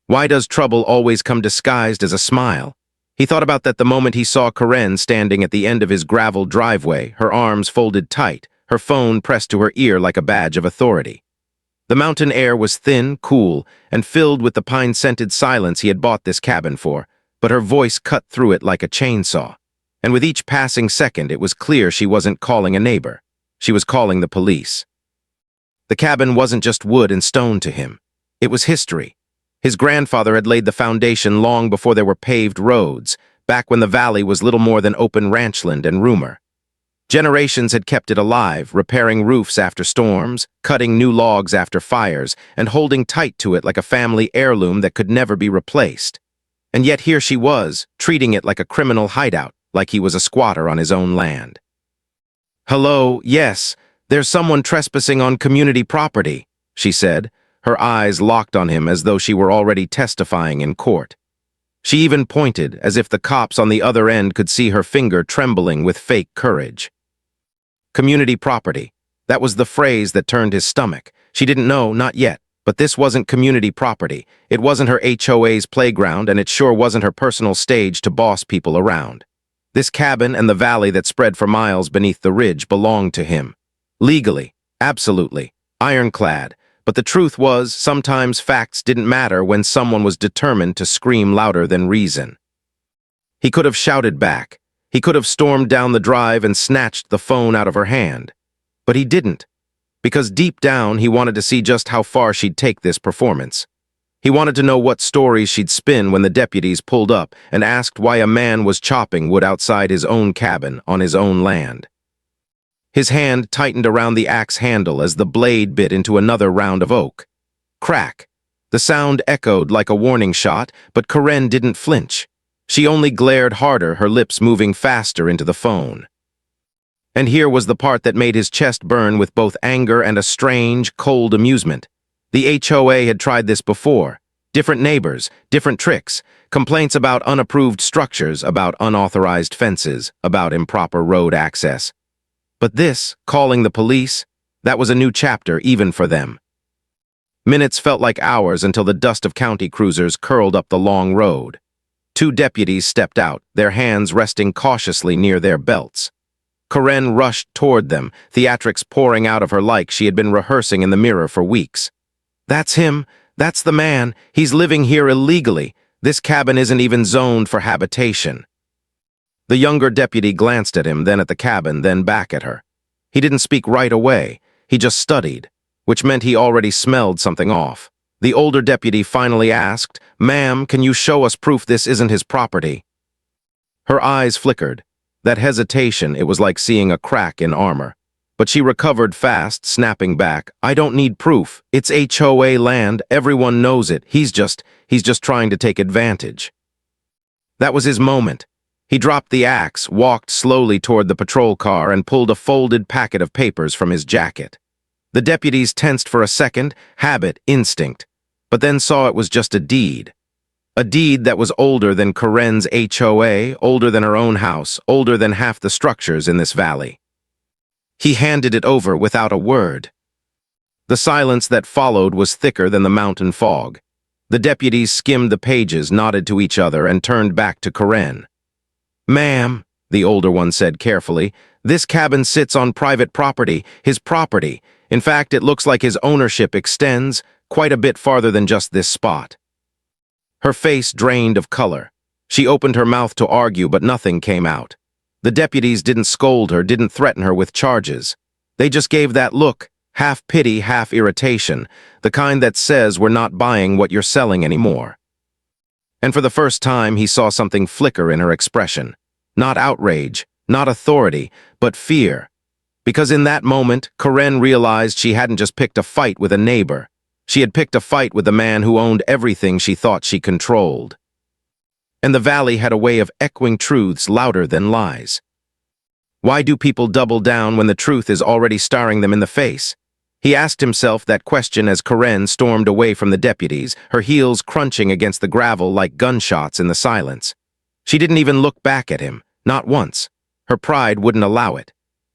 Why does trouble always come disguised as a smile? He thought about that the moment he saw Karen standing at the end of his gravel driveway, her arms folded tight, her phone pressed to her ear like a badge of authority. The mountain air was thin, cool, and filled with the pine-scented silence he had bought this cabin for, but her voice cut through it like a chainsaw. And with each passing second, it was clear she wasn't calling a neighbor. She was calling the police. The cabin wasn't just wood and stone to him. It was history. His grandfather had laid the foundation long before there were paved roads, back when the valley was little more than open ranchland and rumor. Generations had kept it alive, repairing roofs after storms, cutting new logs after fires, and holding tight to it like a family heirloom that could never be replaced. And yet here she was, treating it like a criminal hideout, like he was a squatter on his own land. "Hello, yes, there's someone trespassing on community property," she said, her eyes locked on him as though she were already testifying in court. She even pointed, as if the cops on the other end could see her finger trembling with fake courage. Community property. That was the phrase that turned his stomach. She didn't know, not yet, but this wasn't community property. It wasn't her HOA's playground, and it sure wasn't her personal stage to boss people around. This cabin and the valley that spread for miles beneath the ridge belonged to him. Legally, absolutely, ironclad. But the truth was, sometimes facts didn't matter when someone was determined to scream louder than reason. He could have shouted back. He could have stormed down the drive and snatched the phone out of her hand. But he didn't, because deep down he wanted to see just how far she'd take this performance. He wanted to know what stories she'd spin when the deputies pulled up and asked why a man was chopping wood outside his own cabin on his own land. His hand tightened around the axe handle as the blade bit into another round of oak. Crack. The sound echoed like a warning shot, but Karen didn't flinch. She only glared harder, her lips moving faster into the phone. And here was the part that made his chest burn with both anger and a strange, cold amusement. The HOA had tried this before. Different neighbors, different tricks, complaints about unapproved structures, about unauthorized fences, about improper road access. But this, calling the police, that was a new chapter even for them. Minutes felt like hours until the dust of county cruisers curled up the long road. 2 deputies stepped out, their hands resting cautiously near their belts. Karen rushed toward them, theatrics pouring out of her like she had been rehearsing in the mirror for weeks. "That's him. That's the man. He's living here illegally. This cabin isn't even zoned for habitation." The younger deputy glanced at him, then at the cabin, then back at her. He didn't speak right away. He just studied, which meant he already smelled something off. The older deputy finally asked, "Ma'am, can you show us proof this isn't his property?" Her eyes flickered. That hesitation, it was like seeing a crack in armor. But she recovered fast, snapping back, "I don't need proof. It's HOA land. Everyone knows it. He's just trying to take advantage." That was his moment. He dropped the axe, walked slowly toward the patrol car, and pulled a folded packet of papers from his jacket. The deputies tensed for a second, habit, instinct, but then saw it was just a deed. A deed that was older than Karen's HOA, older than her own house, older than half the structures in this valley. He handed it over without a word. The silence that followed was thicker than the mountain fog. The deputies skimmed the pages, nodded to each other, and turned back to Karen. "Ma'am," the older one said carefully, "this cabin sits on private property, his property. In fact, it looks like his ownership extends quite a bit farther than just this spot." Her face drained of color. She opened her mouth to argue, but nothing came out. The deputies didn't scold her, didn't threaten her with charges. They just gave that look, half pity, half irritation, the kind that says we're not buying what you're selling anymore. And for the first time, he saw something flicker in her expression. Not outrage, not authority, but fear. Because in that moment, Karen realized she hadn't just picked a fight with a neighbor. She had picked a fight with the man who owned everything she thought she controlled. And the valley had a way of echoing truths louder than lies. Why do people double down when the truth is already staring them in the face? He asked himself that question as Karen stormed away from the deputies, her heels crunching against the gravel like gunshots in the silence. She didn't even look back at him, not once. Her pride wouldn't allow it.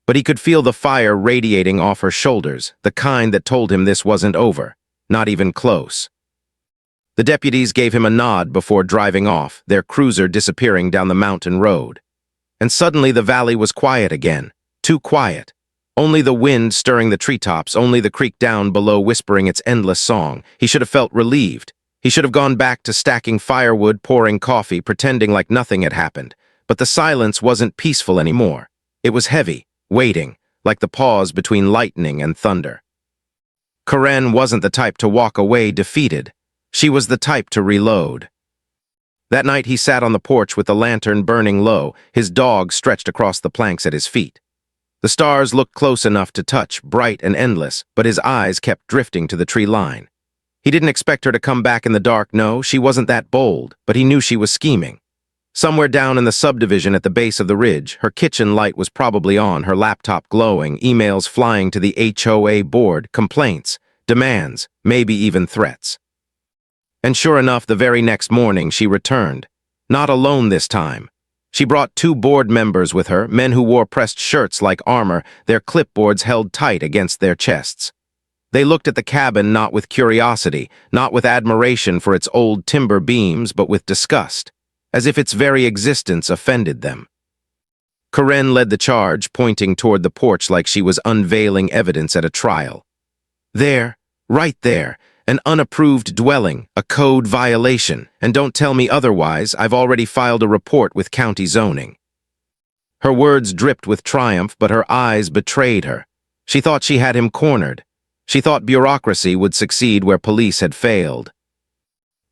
But he could feel the fire radiating off her shoulders, the kind that told him this wasn't over, not even close. The deputies gave him a nod before driving off, their cruiser disappearing down the mountain road. And suddenly the valley was quiet again, too quiet. Only the wind stirring the treetops, only the creek down below whispering its endless song. He should have felt relieved. He should have gone back to stacking firewood, pouring coffee, pretending like nothing had happened. But the silence wasn't peaceful anymore. It was heavy, waiting, like the pause between lightning and thunder. Karen wasn't the type to walk away defeated. She was the type to reload. That night he sat on the porch with the lantern burning low, his dog stretched across the planks at his feet. The stars looked close enough to touch, bright and endless, but his eyes kept drifting to the tree line. He didn't expect her to come back in the dark, no, she wasn't that bold, but he knew she was scheming. Somewhere down in the subdivision at the base of the ridge, her kitchen light was probably on, her laptop glowing, emails flying to the HOA board, complaints, demands, maybe even threats. And sure enough, the very next morning she returned. Not alone this time. She brought 2 board members with her, men who wore pressed shirts like armor, their clipboards held tight against their chests. They looked at the cabin not with curiosity, not with admiration for its old timber beams, but with disgust, as if its very existence offended them. Karen led the charge, pointing toward the porch like she was unveiling evidence at a trial. There, right there, an unapproved dwelling, a code violation, and don't tell me otherwise, I've already filed a report with county zoning. Her words dripped with triumph, but her eyes betrayed her. She thought she had him cornered. She thought bureaucracy would succeed where police had failed.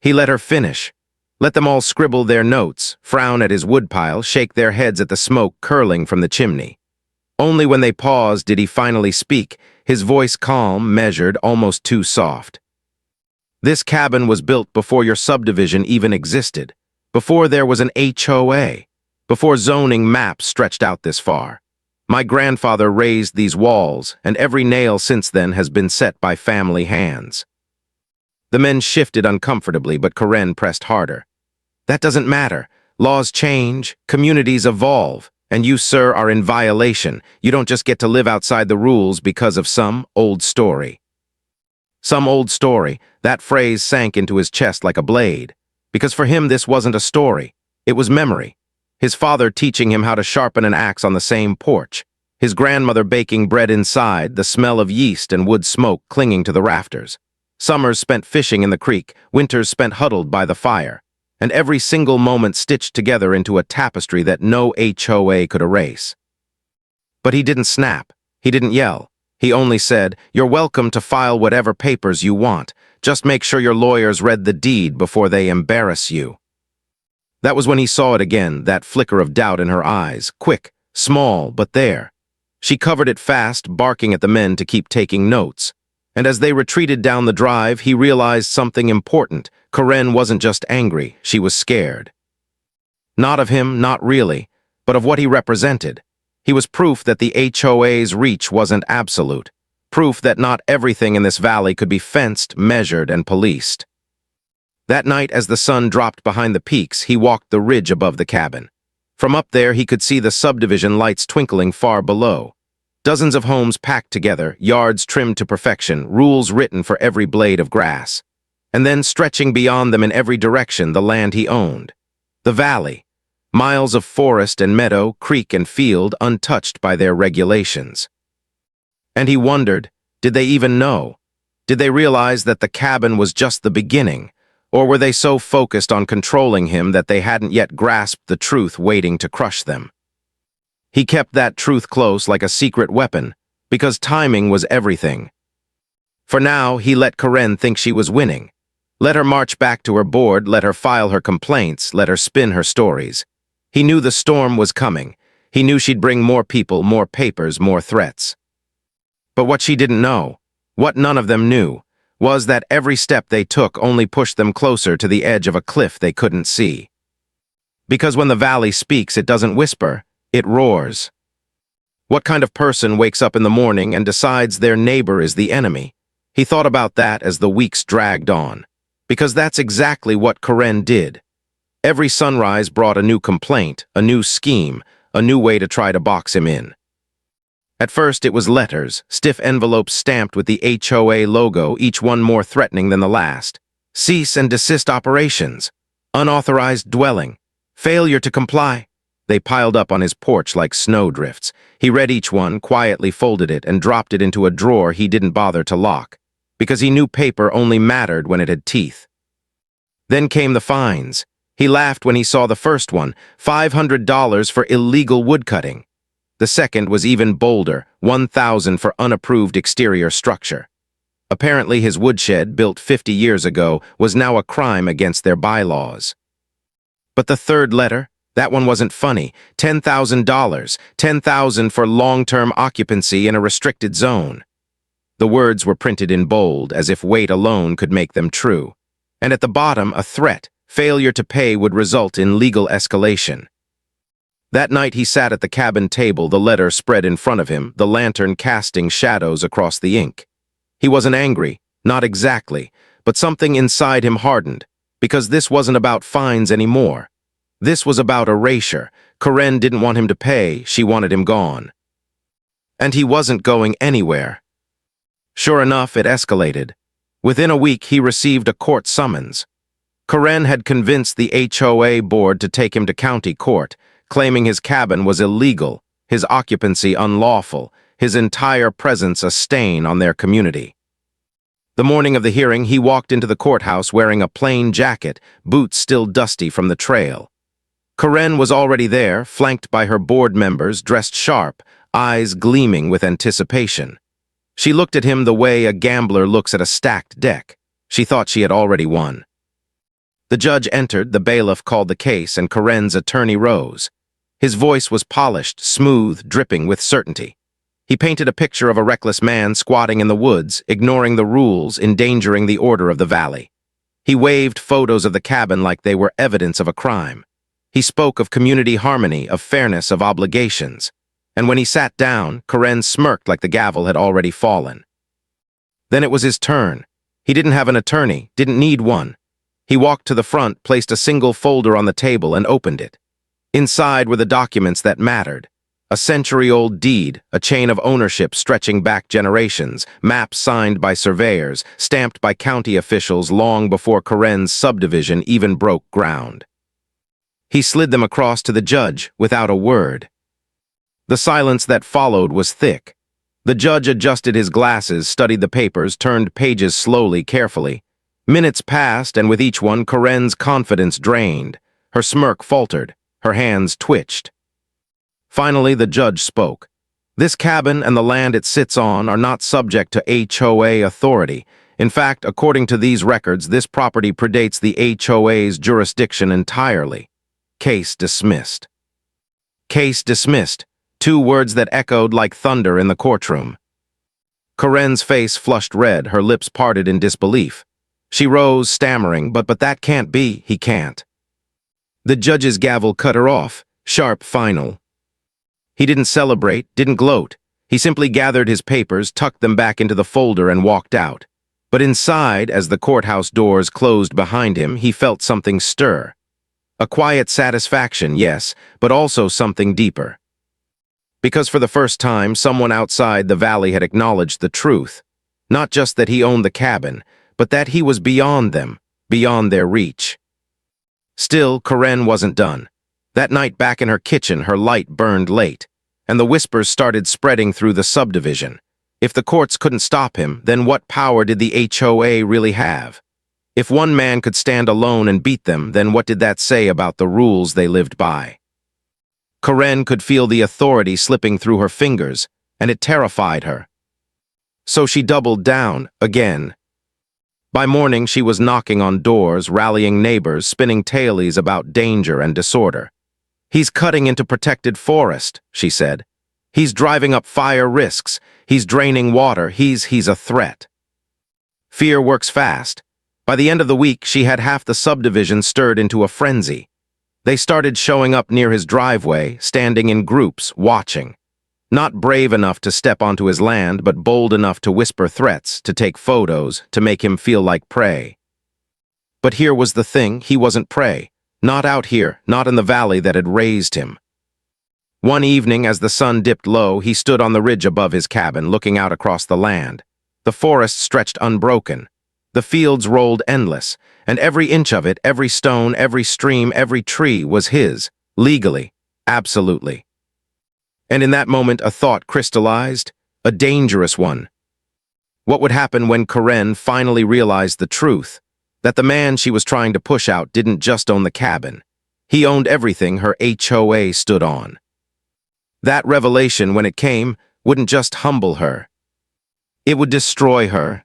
He let her finish. Let them all scribble their notes, frown at his woodpile, shake their heads at the smoke curling from the chimney. Only when they paused did he finally speak, his voice calm, measured, almost too soft. This cabin was built before your subdivision even existed, before there was an HOA, before zoning maps stretched out this far. My grandfather raised these walls, and every nail since then has been set by family hands. The men shifted uncomfortably, but Karen pressed harder. That doesn't matter. Laws change, communities evolve, and you, sir, are in violation. You don't just get to live outside the rules because of some old story. Some old story, that phrase sank into his chest like a blade. Because for him this wasn't a story, it was memory. His father teaching him how to sharpen an axe on the same porch. His grandmother baking bread inside, the smell of yeast and wood smoke clinging to the rafters. Summers spent fishing in the creek, winters spent huddled by the fire. And every single moment stitched together into a tapestry that no HOA could erase. But he didn't snap. He didn't yell. He only said, "You're welcome to file whatever papers you want. Just make sure your lawyers read the deed before they embarrass you." That was when he saw it again, that flicker of doubt in her eyes, quick, small, but there. She covered it fast, barking at the men to keep taking notes. And as they retreated down the drive, he realized something important. Karen wasn't just angry, she was scared. Not of him, not really, but of what he represented. He was proof that the HOA's reach wasn't absolute. Proof that not everything in this valley could be fenced, measured, and policed. That night, as the sun dropped behind the peaks, he walked the ridge above the cabin. From up there, he could see the subdivision lights twinkling far below. Dozens of homes packed together, yards trimmed to perfection, rules written for every blade of grass. And then, stretching beyond them in every direction, the land he owned. The valley. Miles of forest and meadow, creek and field, untouched by their regulations. And he wondered, did they even know? Did they realize that the cabin was just the beginning? Or were they so focused on controlling him that they hadn't yet grasped the truth waiting to crush them? He kept that truth close like a secret weapon, because timing was everything. For now, he let Karen think she was winning. Let her march back to her board, let her file her complaints, let her spin her stories. He knew the storm was coming. He knew she'd bring more people, more papers, more threats. But what she didn't know, what none of them knew, was that every step they took only pushed them closer to the edge of a cliff they couldn't see. Because when the valley speaks, it doesn't whisper, it roars. What kind of person wakes up in the morning and decides their neighbor is the enemy? He thought about that as the weeks dragged on. Because that's exactly what Karen did. Every sunrise brought a new complaint, a new scheme, a new way to try to box him in. At first it was letters, stiff envelopes stamped with the HOA logo, each one more threatening than the last. cease and desist operations, unauthorized dwelling, failure to comply. They piled up on his porch like snowdrifts. He read each one, quietly folded it, and dropped it into a drawer he didn't bother to lock, because he knew paper only mattered when it had teeth. Then came the fines. He laughed when he saw the first one, $500 for illegal woodcutting. The second was even bolder, $1,000 for unapproved exterior structure. Apparently his woodshed, built 50 years ago, was now a crime against their bylaws. But the third letter? That one wasn't funny. $10,000. $10,000 for long-term occupancy in a restricted zone. The words were printed in bold, as if weight alone could make them true. And at the bottom, a threat. Failure to pay would result in legal escalation. That night he sat at the cabin table, the letter spread in front of him, the lantern casting shadows across the ink. He wasn't angry, not exactly, but something inside him hardened, because this wasn't about fines anymore. This was about erasure. Karen didn't want him to pay, she wanted him gone. And he wasn't going anywhere. Sure enough, it escalated. Within a week, he received a court summons. Karen had convinced the HOA board to take him to county court, claiming his cabin was illegal, his occupancy unlawful, his entire presence a stain on their community. The morning of the hearing, he walked into the courthouse wearing a plain jacket, boots still dusty from the trail. Karen was already there, flanked by her board members, dressed sharp, eyes gleaming with anticipation. She looked at him the way a gambler looks at a stacked deck. She thought she had already won. The judge entered, the bailiff called the case, and Karen's attorney rose. His voice was polished, smooth, dripping with certainty. He painted a picture of a reckless man squatting in the woods, ignoring the rules, endangering the order of the valley. He waved photos of the cabin like they were evidence of a crime. He spoke of community harmony, of fairness, of obligations. And when he sat down, Karen smirked like the gavel had already fallen. Then it was his turn. He didn't have an attorney, didn't need one. He walked to the front, placed a single folder on the table, and opened it. Inside were the documents that mattered. A century-old deed, a chain of ownership stretching back generations, maps signed by surveyors, stamped by county officials long before Karen's subdivision even broke ground. He slid them across to the judge without a word. The silence that followed was thick. The judge adjusted his glasses, studied the papers, turned pages slowly, carefully. Minutes passed, and with each one, Karen's confidence drained. Her smirk faltered. Her hands twitched. Finally, the judge spoke. This cabin and the land it sits on are not subject to HOA authority. In fact, according to these records, this property predates the HOA's jurisdiction entirely. Case dismissed. Case dismissed. Two words that echoed like thunder in the courtroom. Karen's face flushed red, her lips parted in disbelief. She rose, stammering, but that can't be, he can't. The judge's gavel cut her off, sharp, final. He didn't celebrate, didn't gloat. He simply gathered his papers, tucked them back into the folder, and walked out. But inside, as the courthouse doors closed behind him, he felt something stir. A quiet satisfaction, yes, but also something deeper. Because for the first time, someone outside the valley had acknowledged the truth. Not just that he owned the cabin, but that he was beyond them, beyond their reach. Still, Karen wasn't done. That night back in her kitchen, her light burned late, and the whispers started spreading through the subdivision. If the courts couldn't stop him, then what power did the HOA really have? If one man could stand alone and beat them, then what did that say about the rules they lived by? Karen could feel the authority slipping through her fingers, and it terrified her. So she doubled down, again. By morning, she was knocking on doors, rallying neighbors, spinning tales about danger and disorder. He's cutting into protected forest, she said. He's driving up fire risks. He's draining water. He's a threat. Fear works fast. By the end of the week, she had half the subdivision stirred into a frenzy. They started showing up near his driveway, standing in groups, watching. Not brave enough to step onto his land, but bold enough to whisper threats, to take photos, to make him feel like prey. But here was the thing, he wasn't prey. Not out here, not in the valley that had raised him. One evening, as the sun dipped low, he stood on the ridge above his cabin, looking out across the land. The forest stretched unbroken. The fields rolled endless, and every inch of it, every stone, every stream, every tree was his, legally, absolutely. And in that moment a thought crystallized, a dangerous one. What would happen when Karen finally realized the truth, that the man she was trying to push out didn't just own the cabin. He owned everything her HOA stood on. That revelation, when it came, wouldn't just humble her. It would destroy her.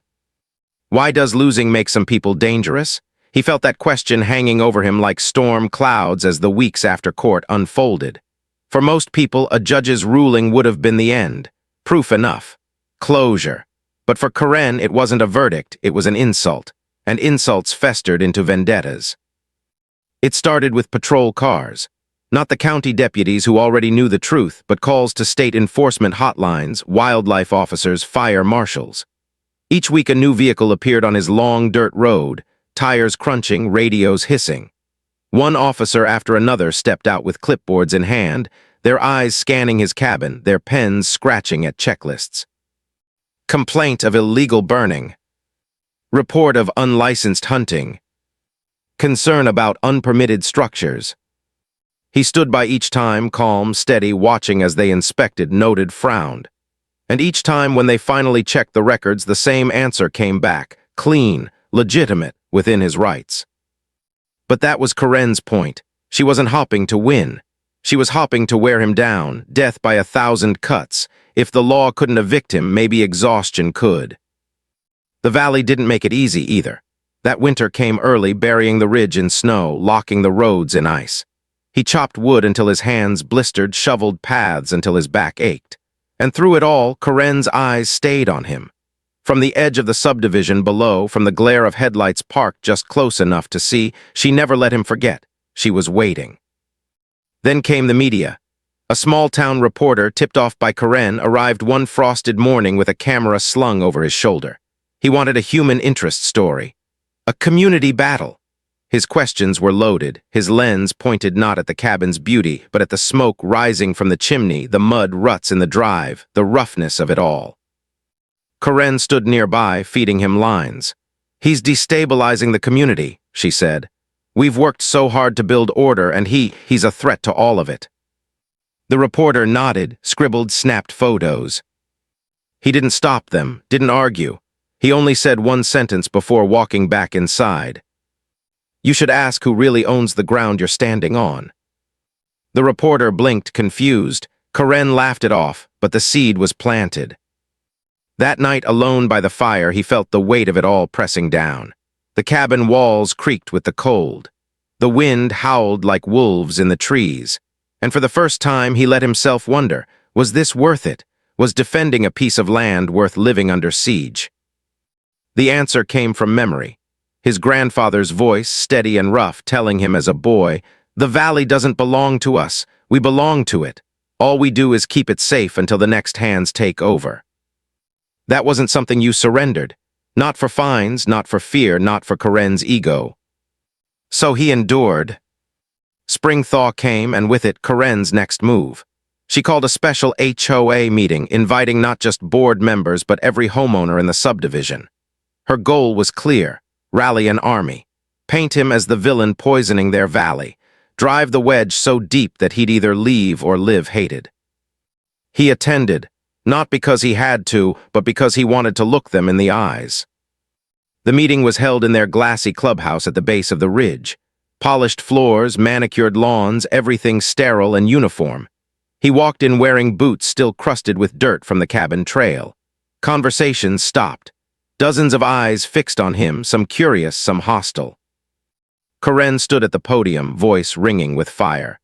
Why does losing make some people dangerous? He felt that question hanging over him like storm clouds as the weeks after court unfolded. For most people, a judge's ruling would have been the end. Proof enough. Closure. But for Karen, it wasn't a verdict, it was an insult. And insults festered into vendettas. It started with patrol cars. Not the county deputies who already knew the truth, but calls to state enforcement hotlines, wildlife officers, fire marshals. Each week a new vehicle appeared on his long dirt road, tires crunching, radios hissing. One officer after another stepped out with clipboards in hand, their eyes scanning his cabin, their pens scratching at checklists. Complaint of illegal burning. Report of unlicensed hunting. Concern about unpermitted structures. He stood by each time, calm, steady, watching as they inspected, noted, frowned. And each time when they finally checked the records, the same answer came back, clean, legitimate, within his rights. But that was Karen's point. She wasn't hopping to win. She was hopping to wear him down, death by 1,000 cuts. If the law couldn't evict him, maybe exhaustion could. The valley didn't make it easy either. That winter came early, burying the ridge in snow, locking the roads in ice. He chopped wood until his hands blistered, shoveled paths until his back ached. And through it all, Karen's eyes stayed on him. From the edge of the subdivision below, from the glare of headlights parked just close enough to see, she never let him forget. She was waiting. Then came the media. A small-town reporter, tipped off by Karen, arrived one frosted morning with a camera slung over his shoulder. He wanted a human interest story. A community battle. His questions were loaded, his lens pointed not at the cabin's beauty, but at the smoke rising from the chimney, the mud ruts in the drive, the roughness of it all. Karen stood nearby, feeding him lines. "He's destabilizing the community," she said. "We've worked so hard to build order, and he's a threat to all of it." The reporter nodded, scribbled, snapped photos. He didn't stop them, didn't argue. He only said one sentence before walking back inside. "You should ask who really owns the ground you're standing on." The reporter blinked, confused. Karen laughed it off, but the seed was planted. That night, alone by the fire, he felt the weight of it all pressing down. The cabin walls creaked with the cold. The wind howled like wolves in the trees. And for the first time, he let himself wonder, was this worth it? Was defending a piece of land worth living under siege? The answer came from memory. His grandfather's voice, steady and rough, telling him as a boy, "The valley doesn't belong to us. We belong to it. All we do is keep it safe until the next hands take over." That wasn't something you surrendered. Not for fines, not for fear, not for Karen's ego. So he endured. Spring thaw came, and with it, Karen's next move. She called a special HOA meeting, inviting not just board members but every homeowner in the subdivision. Her goal was clear: rally an army. Paint him as the villain poisoning their valley. Drive the wedge so deep that he'd either leave or live hated. He attended, not because he had to, but because he wanted to look them in the eyes. The meeting was held in their glassy clubhouse at the base of the ridge. Polished floors, manicured lawns, everything sterile and uniform. He walked in wearing boots still crusted with dirt from the cabin trail. Conversations stopped. Dozens of eyes fixed on him, some curious, some hostile. Karen stood at the podium, voice ringing with fire.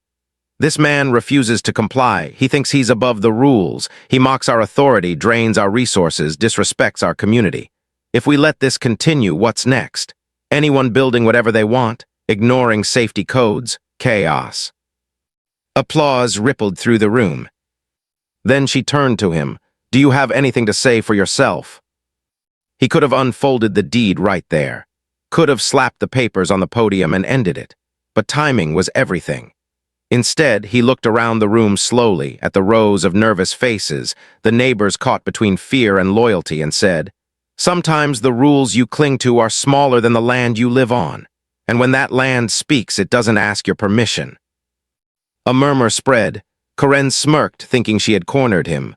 "This man refuses to comply. He thinks he's above the rules. He mocks our authority, drains our resources, disrespects our community. If we let this continue, what's next? Anyone building whatever they want, ignoring safety codes, chaos." Applause rippled through the room. Then she turned to him. "Do you have anything to say for yourself?" He could have unfolded the deed right there. Could have slapped the papers on the podium and ended it. But timing was everything. Instead, he looked around the room slowly, at the rows of nervous faces, the neighbors caught between fear and loyalty, and said, Sometimes the rules you cling to are smaller than the land you live on, and when that land speaks, it doesn't ask your permission. A murmur spread. Karen smirked, thinking she had cornered him.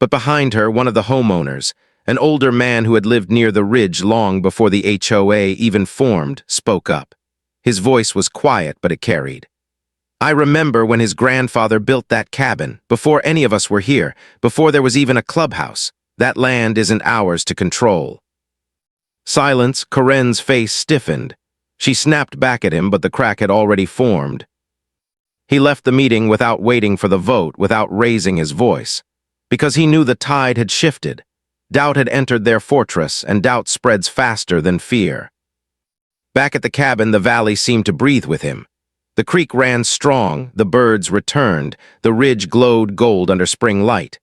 But behind her, one of the homeowners, an older man who had lived near the ridge long before the HOA even formed, spoke up. His voice was quiet, but it carried. I remember when his grandfather built that cabin, before any of us were here, before there was even a clubhouse. That land isn't ours to control. Silence. Karen's face stiffened. She snapped back at him, but the crack had already formed. He left the meeting without waiting for the vote, without raising his voice, because he knew the tide had shifted. Doubt had entered their fortress, and doubt spreads faster than fear. Back at the cabin, the valley seemed to breathe with him. The creek ran strong, the birds returned, the ridge glowed gold under spring light.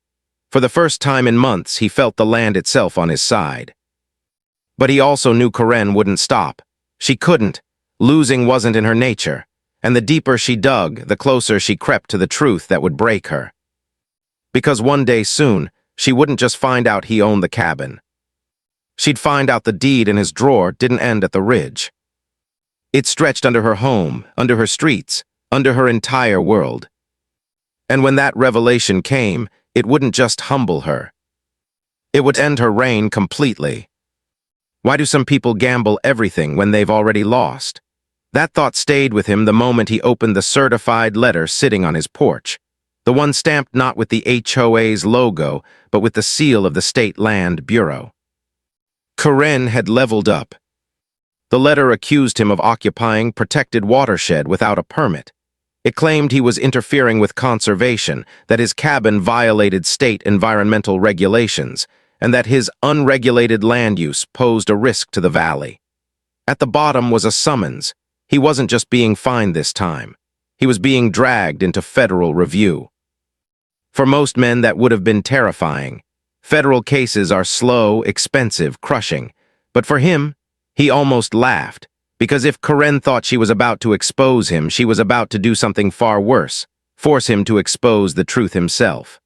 For the first time in months, he felt the land itself on his side. But he also knew Karen wouldn't stop. She couldn't. Losing wasn't in her nature, and the deeper she dug, the closer she crept to the truth that would break her. Because one day soon, she wouldn't just find out he owned the cabin. She'd find out the deed in his drawer didn't end at the ridge. It stretched under her home, under her streets, under her entire world. And when that revelation came, it wouldn't just humble her. It would end her reign completely. Why do some people gamble everything when they've already lost? That thought stayed with him the moment he opened the certified letter sitting on his porch. The one stamped not with the HOA's logo, but with the seal of the State Land Bureau. Karen had leveled up. The letter accused him of occupying protected watershed without a permit. It claimed he was interfering with conservation, that his cabin violated state environmental regulations, and that his unregulated land use posed a risk to the valley. At the bottom was a summons. He wasn't just being fined this time. He was being dragged into federal review. For most men, that would have been terrifying. Federal cases are slow, expensive, crushing. But for him, he almost laughed. Because if Karen thought she was about to expose him, she was about to do something far worse, force him to expose the truth himself.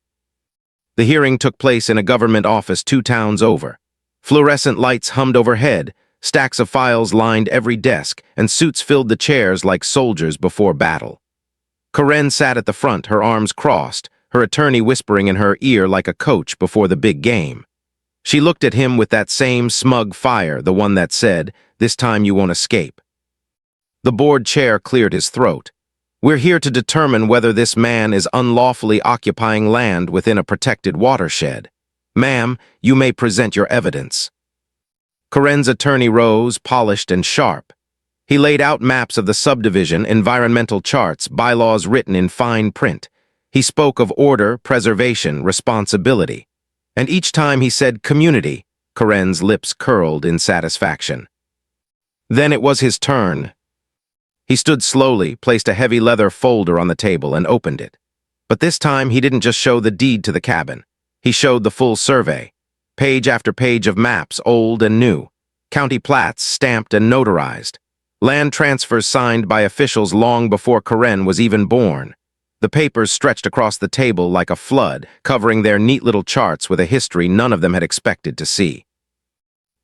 The hearing took place in a government office 2 towns over. Fluorescent lights hummed overhead, stacks of files lined every desk, and suits filled the chairs like soldiers before battle. Karen sat at the front, her arms crossed, her attorney whispering in her ear like a coach before the big game. She looked at him with that same smug fire, the one that said, "This time you won't escape." The board chair cleared his throat. "We're here to determine whether this man is unlawfully occupying land within a protected watershed. Ma'am, you may present your evidence." Karen's attorney rose, polished and sharp. He laid out maps of the subdivision, environmental charts, bylaws written in fine print. He spoke of order, preservation, responsibility. And each time he said community, Karen's lips curled in satisfaction. Then it was his turn. He stood slowly, placed a heavy leather folder on the table, and opened it. But this time he didn't just show the deed to the cabin. He showed the full survey. Page after page of maps, old and new. County plats, stamped and notarized. Land transfers signed by officials long before Karen was even born. The papers stretched across the table like a flood, covering their neat little charts with a history none of them had expected to see.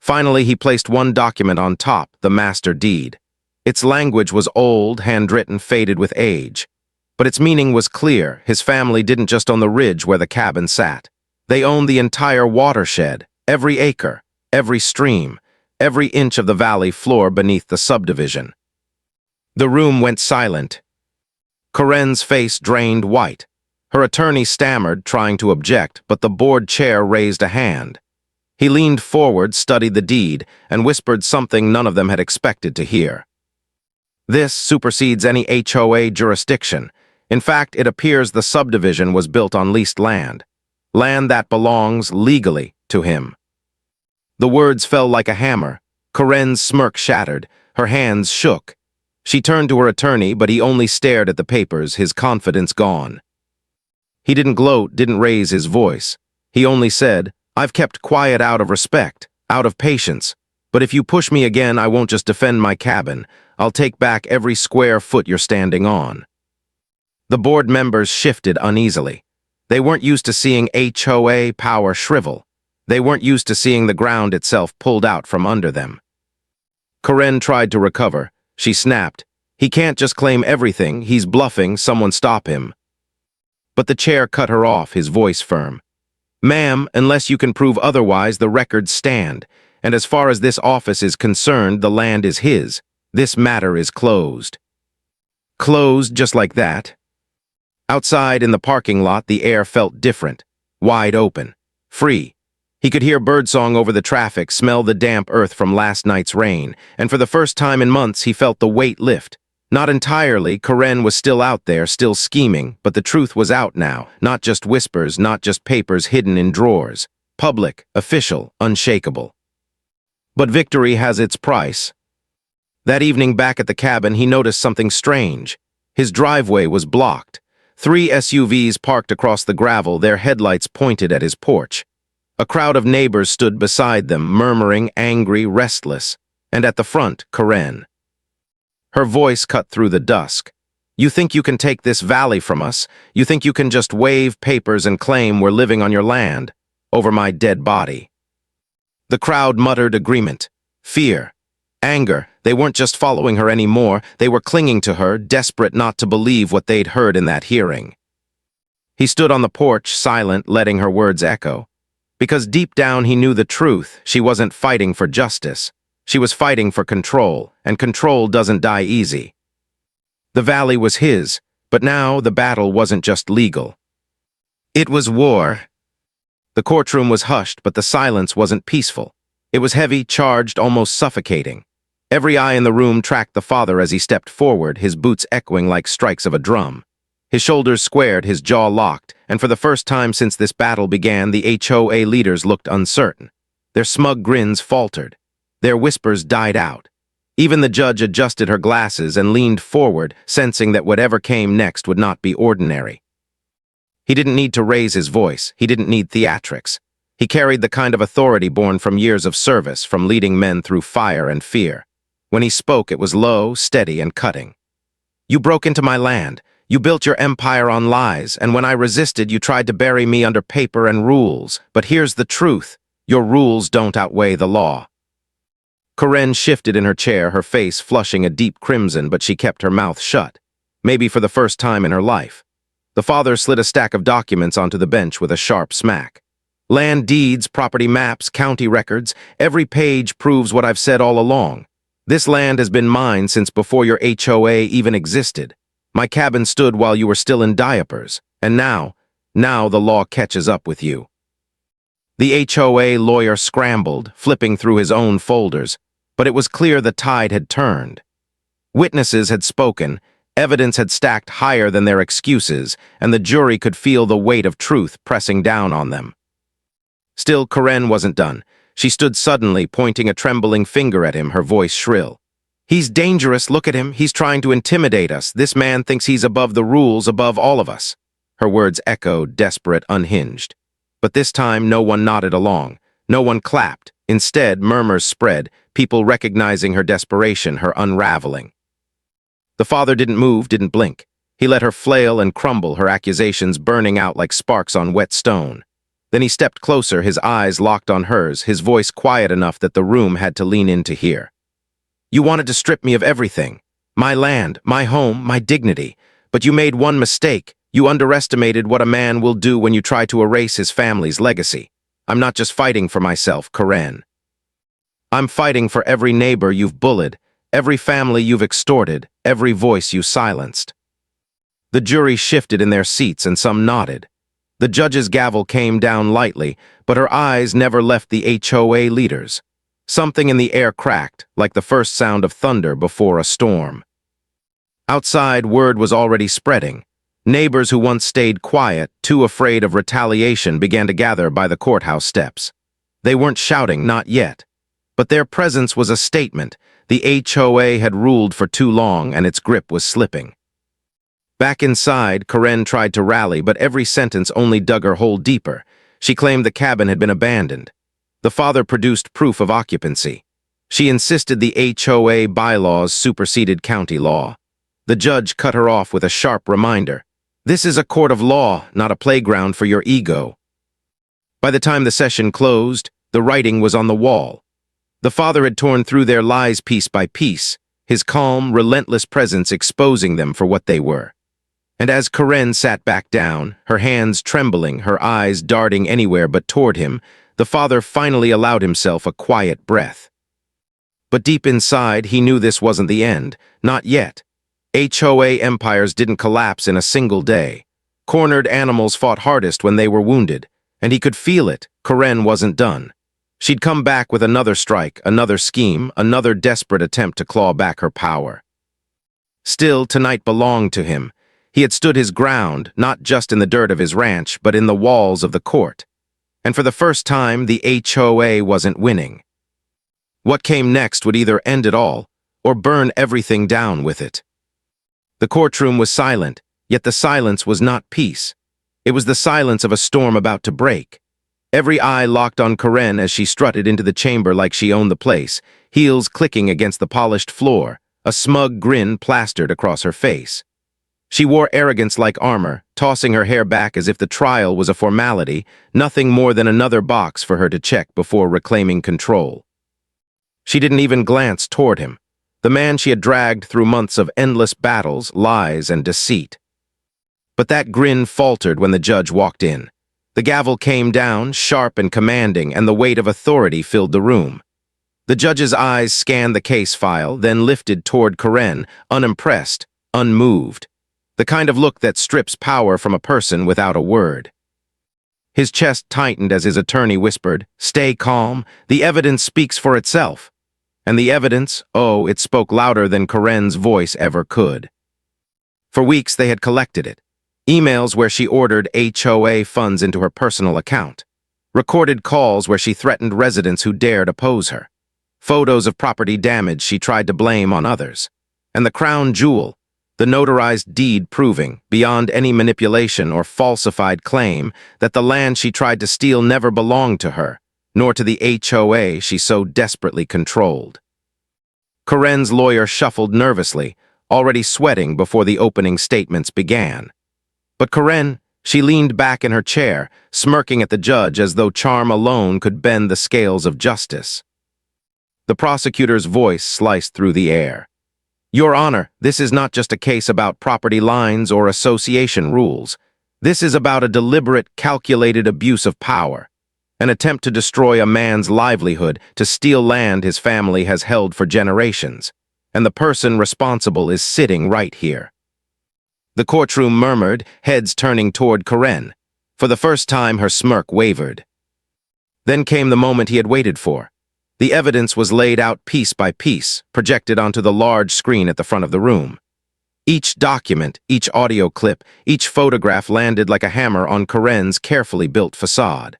Finally, he placed one document on top, the master deed. Its language was old, handwritten, faded with age. But its meaning was clear. His family didn't just own the ridge where the cabin sat. They owned the entire watershed, every acre, every stream, every inch of the valley floor beneath the subdivision. The room went silent. Karen's face drained white. Her attorney stammered, trying to object, but the board chair raised a hand. He leaned forward, studied the deed, and whispered something none of them had expected to hear. This supersedes any HOA jurisdiction. In fact, it appears the subdivision was built on leased land. Land that belongs, legally, to him. The words fell like a hammer. Karen's smirk shattered. Her hands shook. She turned to her attorney, but he only stared at the papers, his confidence gone. He didn't gloat, didn't raise his voice. He only said, "I've kept quiet out of respect, out of patience. But if you push me again, I won't just defend my cabin. I'll take back every square foot you're standing on." The board members shifted uneasily. They weren't used to seeing HOA power shrivel. They weren't used to seeing the ground itself pulled out from under them. Karen tried to recover. She snapped. He can't just claim everything. He's bluffing. Someone stop him. But the chair cut her off, his voice firm. Ma'am, unless you can prove otherwise, the records stand. And as far as this office is concerned, the land is his. This matter is closed. Closed just like that? Outside in the parking lot, the air felt different. Wide open. Free. He could hear birdsong over the traffic, smell the damp earth from last night's rain, and for the first time in months he felt the weight lift. Not entirely, Karen was still out there, still scheming, but the truth was out now, not just whispers, not just papers hidden in drawers. Public, official, unshakable. But victory has its price. That evening back at the cabin, he noticed something strange. His driveway was blocked. 3 SUVs parked across the gravel, their headlights pointed at his porch. A crowd of neighbors stood beside them, murmuring, angry, restless. And at the front, Karen. Her voice cut through the dusk. You think you can take this valley from us? You think you can just wave papers and claim we're living on your land, over my dead body? The crowd muttered agreement. Fear. Anger. They weren't just following her anymore, they were clinging to her, desperate not to believe what they'd heard in that hearing. He stood on the porch, silent, letting her words echo. Because deep down he knew the truth. She wasn't fighting for justice. She was fighting for control, and control doesn't die easy. The valley was his, but now the battle wasn't just legal. It was war. The courtroom was hushed, but the silence wasn't peaceful. It was heavy, charged, almost suffocating. Every eye in the room tracked the father as he stepped forward, his boots echoing like strikes of a drum. His shoulders squared, his jaw locked, and for the first time since this battle began, the HOA leaders looked uncertain. Their smug grins faltered. Their whispers died out. Even the judge adjusted her glasses and leaned forward, sensing that whatever came next would not be ordinary. He didn't need to raise his voice. He didn't need theatrics. He carried the kind of authority born from years of service, from leading men through fire and fear. When he spoke, it was low, steady, and cutting. You broke into my land. You built your empire on lies, and when I resisted, you tried to bury me under paper and rules. But here's the truth. Your rules don't outweigh the law. Karen shifted in her chair, her face flushing a deep crimson, but she kept her mouth shut. Maybe for the first time in her life. The father slid a stack of documents onto the bench with a sharp smack. Land deeds, property maps, county records, every page proves what I've said all along. This land has been mine since before your HOA even existed. My cabin stood while you were still in diapers, and now the law catches up with you. The HOA lawyer scrambled, flipping through his own folders, but it was clear the tide had turned. Witnesses had spoken, evidence had stacked higher than their excuses, and the jury could feel the weight of truth pressing down on them. Still, Karen wasn't done. She stood suddenly, pointing a trembling finger at him, her voice shrill. He's dangerous, look at him, he's trying to intimidate us. This man thinks he's above the rules, above all of us. Her words echoed, desperate, unhinged. But this time no one nodded along. No one clapped. Instead, murmurs spread, people recognizing her desperation, her unraveling. The father didn't move, didn't blink. He let her flail and crumble, her accusations burning out like sparks on wet stone. Then he stepped closer, his eyes locked on hers, his voice quiet enough that the room had to lean in to hear. You wanted to strip me of everything. My land, my home, my dignity. But you made one mistake. You underestimated what a man will do when you try to erase his family's legacy. I'm not just fighting for myself, Karen. I'm fighting for every neighbor you've bullied, every family you've extorted, every voice you silenced. The jury shifted in their seats and some nodded. The judge's gavel came down lightly, but her eyes never left the HOA leaders. Something in the air cracked, like the first sound of thunder before a storm. Outside, word was already spreading. Neighbors who once stayed quiet, too afraid of retaliation, began to gather by the courthouse steps. They weren't shouting, not yet. But their presence was a statement. The HOA had ruled for too long, and its grip was slipping. Back inside, Karen tried to rally, but every sentence only dug her hole deeper. She claimed the cabin had been abandoned. The father produced proof of occupancy. She insisted the HOA bylaws superseded county law. The judge cut her off with a sharp reminder. This is a court of law, not a playground for your ego. By the time the session closed, the writing was on the wall. The father had torn through their lies piece by piece, his calm, relentless presence exposing them for what they were. And as Karen sat back down, her hands trembling, her eyes darting anywhere but toward him, the father finally allowed himself a quiet breath. But deep inside, he knew this wasn't the end. Not yet. HOA empires didn't collapse in a single day. Cornered animals fought hardest when they were wounded, and he could feel it. Karen wasn't done. She'd come back with another strike, another scheme, another desperate attempt to claw back her power. Still, tonight belonged to him. He had stood his ground, not just in the dirt of his ranch, but in the walls of the court. And for the first time, the HOA wasn't winning. What came next would either end it all, or burn everything down with it. The courtroom was silent, yet the silence was not peace. It was the silence of a storm about to break. Every eye locked on Karen as she strutted into the chamber like she owned the place, heels clicking against the polished floor, a smug grin plastered across her face. She wore arrogance like armor, tossing her hair back as if the trial was a formality, nothing more than another box for her to check before reclaiming control. She didn't even glance toward him, the man she had dragged through months of endless battles, lies, and deceit. But that grin faltered when the judge walked in. The gavel came down, sharp and commanding, and the weight of authority filled the room. The judge's eyes scanned the case file, then lifted toward Karen, unimpressed, unmoved. The kind of look that strips power from a person without a word. His chest tightened as his attorney whispered, "Stay calm, the evidence speaks for itself." And the evidence, oh, it spoke louder than Karen's voice ever could. For weeks they had collected it. Emails where she ordered HOA funds into her personal account. Recorded calls where she threatened residents who dared oppose her. Photos of property damage she tried to blame on others. And the crown jewel, the notarized deed proving, beyond any manipulation or falsified claim, that the land she tried to steal never belonged to her, nor to the HOA she so desperately controlled. Karen's lawyer shuffled nervously, already sweating before the opening statements began. But Karen, she leaned back in her chair, smirking at the judge as though charm alone could bend the scales of justice. The prosecutor's voice sliced through the air. "Your Honor, this is not just a case about property lines or association rules. This is about a deliberate, calculated abuse of power. An attempt to destroy a man's livelihood, to steal land his family has held for generations. And the person responsible is sitting right here." The courtroom murmured, heads turning toward Karen. For the first time, her smirk wavered. Then came the moment he had waited for. The evidence was laid out piece by piece, projected onto the large screen at the front of the room. Each document, each audio clip, each photograph landed like a hammer on Karen's carefully built facade.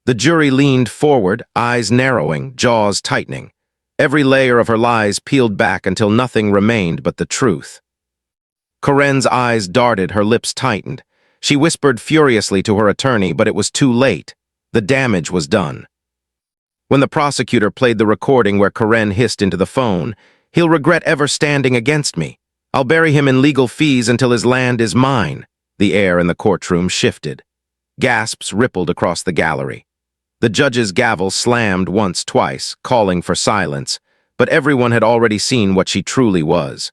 The jury leaned forward, eyes narrowing, jaws tightening. Every layer of her lies peeled back until nothing remained but the truth. Karen's eyes darted, her lips tightened. She whispered furiously to her attorney, but it was too late. The damage was done. When the prosecutor played the recording where Karen hissed into the phone, "He'll regret ever standing against me. I'll bury him in legal fees until his land is mine." The air in the courtroom shifted. Gasps rippled across the gallery. The judge's gavel slammed once, twice, calling for silence, but everyone had already seen what she truly was.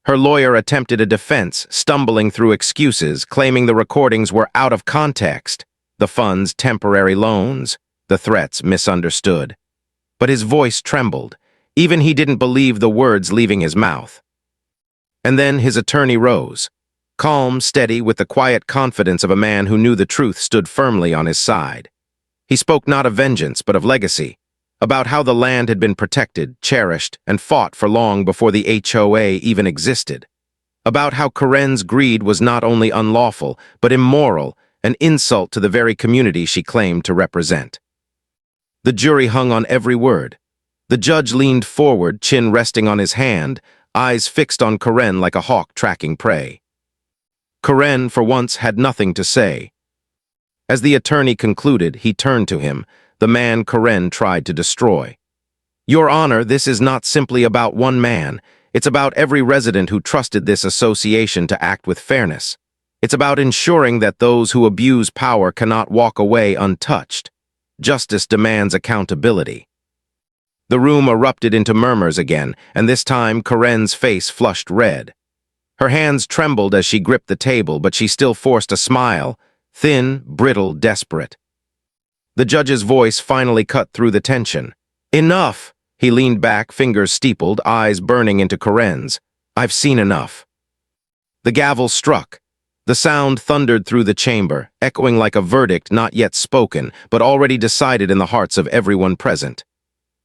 Her lawyer attempted a defense, stumbling through excuses, claiming the recordings were out of context, the funds temporary loans, the threats misunderstood. But his voice trembled. Even he didn't believe the words leaving his mouth. And then his attorney rose, calm, steady, with the quiet confidence of a man who knew the truth stood firmly on his side. He spoke not of vengeance, but of legacy, about how the land had been protected, cherished, and fought for long before the HOA even existed. About how Karen's greed was not only unlawful, but immoral, an insult to the very community she claimed to represent. The jury hung on every word. The judge leaned forward, chin resting on his hand, eyes fixed on Karen like a hawk tracking prey. Karen, for once, had nothing to say. As the attorney concluded, he turned to him, the man Karen tried to destroy. "Your Honor, this is not simply about one man. It's about every resident who trusted this association to act with fairness. It's about ensuring that those who abuse power cannot walk away untouched. Justice demands accountability. The room erupted into murmurs again, and this time Karen's face flushed red. Her hands trembled as she gripped the table, but she still forced a smile, thin, brittle, desperate. The judge's voice finally cut through the tension. "Enough!" He leaned back, fingers steepled, eyes burning into Karen's. "I've seen enough." The gavel struck. The sound thundered through the chamber, echoing like a verdict not yet spoken, but already decided in the hearts of everyone present.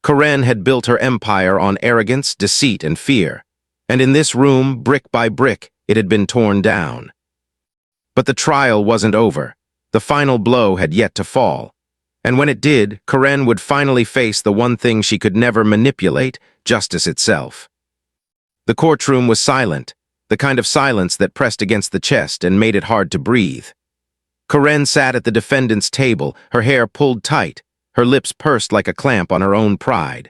Karen had built her empire on arrogance, deceit, and fear. And in this room, brick by brick, it had been torn down. But the trial wasn't over. The final blow had yet to fall. And when it did, Karen would finally face the one thing she could never manipulate, justice itself. The courtroom was silent, the kind of silence that pressed against the chest and made it hard to breathe. Karen sat at the defendant's table, her hair pulled tight, her lips pursed like a clamp on her own pride.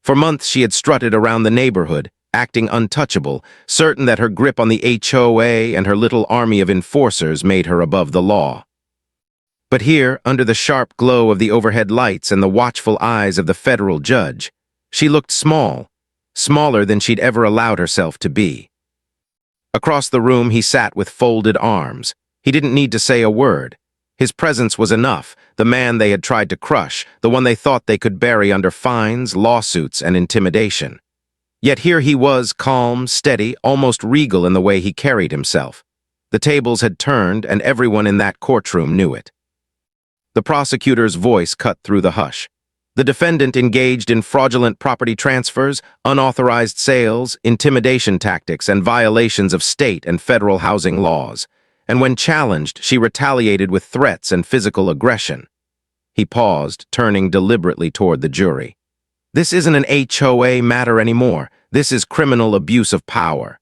For months she had strutted around the neighborhood, acting untouchable, certain that her grip on the HOA and her little army of enforcers made her above the law. But here, under the sharp glow of the overhead lights and the watchful eyes of the federal judge, she looked small, smaller than she'd ever allowed herself to be. Across the room he sat with folded arms. He didn't need to say a word. His presence was enough, the man they had tried to crush, the one they thought they could bury under fines, lawsuits, and intimidation. Yet here he was, calm, steady, almost regal in the way he carried himself. The tables had turned, and everyone in that courtroom knew it. The prosecutor's voice cut through the hush. The defendant engaged in fraudulent property transfers, unauthorized sales, intimidation tactics, and violations of state and federal housing laws. And when challenged, she retaliated with threats and physical aggression. He paused, turning deliberately toward the jury. This isn't an HOA matter anymore. This is criminal abuse of power.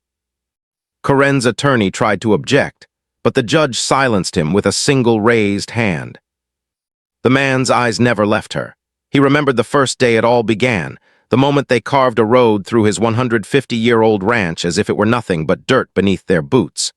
Karen's attorney tried to object, but the judge silenced him with a single raised hand. The man's eyes never left her. He remembered the first day it all began, the moment they carved a road through his 150-year-old ranch as if it were nothing but dirt beneath their boots.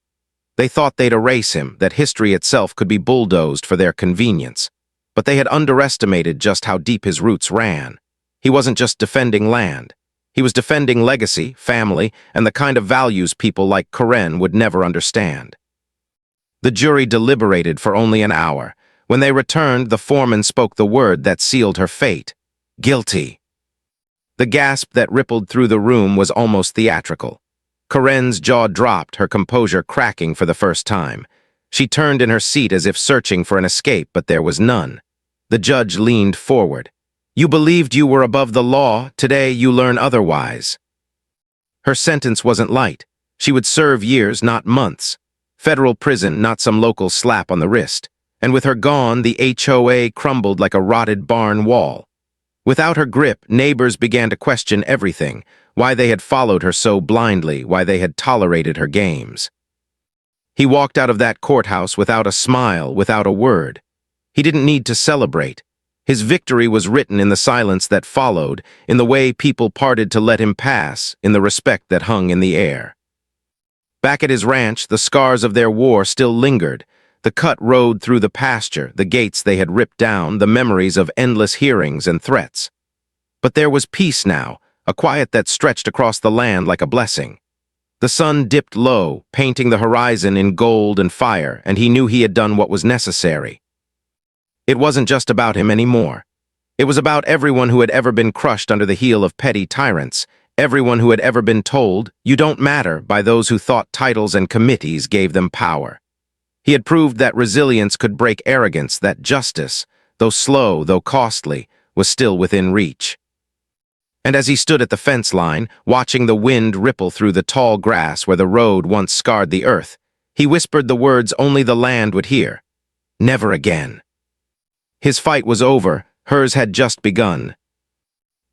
They thought they'd erase him, that history itself could be bulldozed for their convenience. But they had underestimated just how deep his roots ran. He wasn't just defending land. He was defending legacy, family, and the kind of values people like Karen would never understand. The jury deliberated for only an hour. When they returned, the foreman spoke the word that sealed her fate: guilty. The gasp that rippled through the room was almost theatrical. Karen's jaw dropped, her composure cracking for the first time. She turned in her seat as if searching for an escape, but there was none. The judge leaned forward. "You believed you were above the law. Today you learn otherwise." Her sentence wasn't light. She would serve years, not months. Federal prison, not some local slap on the wrist. And with her gone, the HOA crumbled like a rotted barn wall. Without her grip, neighbors began to question everything, why they had followed her so blindly, why they had tolerated her games. He walked out of that courthouse without a smile, without a word. He didn't need to celebrate. His victory was written in the silence that followed, in the way people parted to let him pass, in the respect that hung in the air. Back at his ranch, the scars of their war still lingered. The cut road through the pasture, the gates they had ripped down, the memories of endless hearings and threats. But there was peace now, a quiet that stretched across the land like a blessing. The sun dipped low, painting the horizon in gold and fire, and he knew he had done what was necessary. It wasn't just about him anymore. It was about everyone who had ever been crushed under the heel of petty tyrants, everyone who had ever been told, "You don't matter," by those who thought titles and committees gave them power. He had proved that resilience could break arrogance, that justice, though slow, though costly, was still within reach. And as he stood at the fence line, watching the wind ripple through the tall grass where the road once scarred the earth, he whispered the words only the land would hear: "Never again." His fight was over, hers had just begun.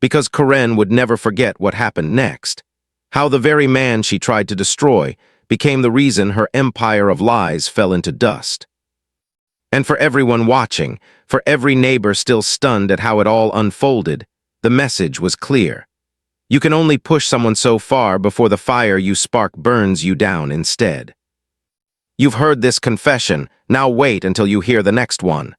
Because Karen would never forget what happened next, how the very man she tried to destroy became the reason her empire of lies fell into dust. And for everyone watching, for every neighbor still stunned at how it all unfolded, the message was clear. You can only push someone so far before the fire you spark burns you down instead. You've heard this confession. Now wait until you hear the next one.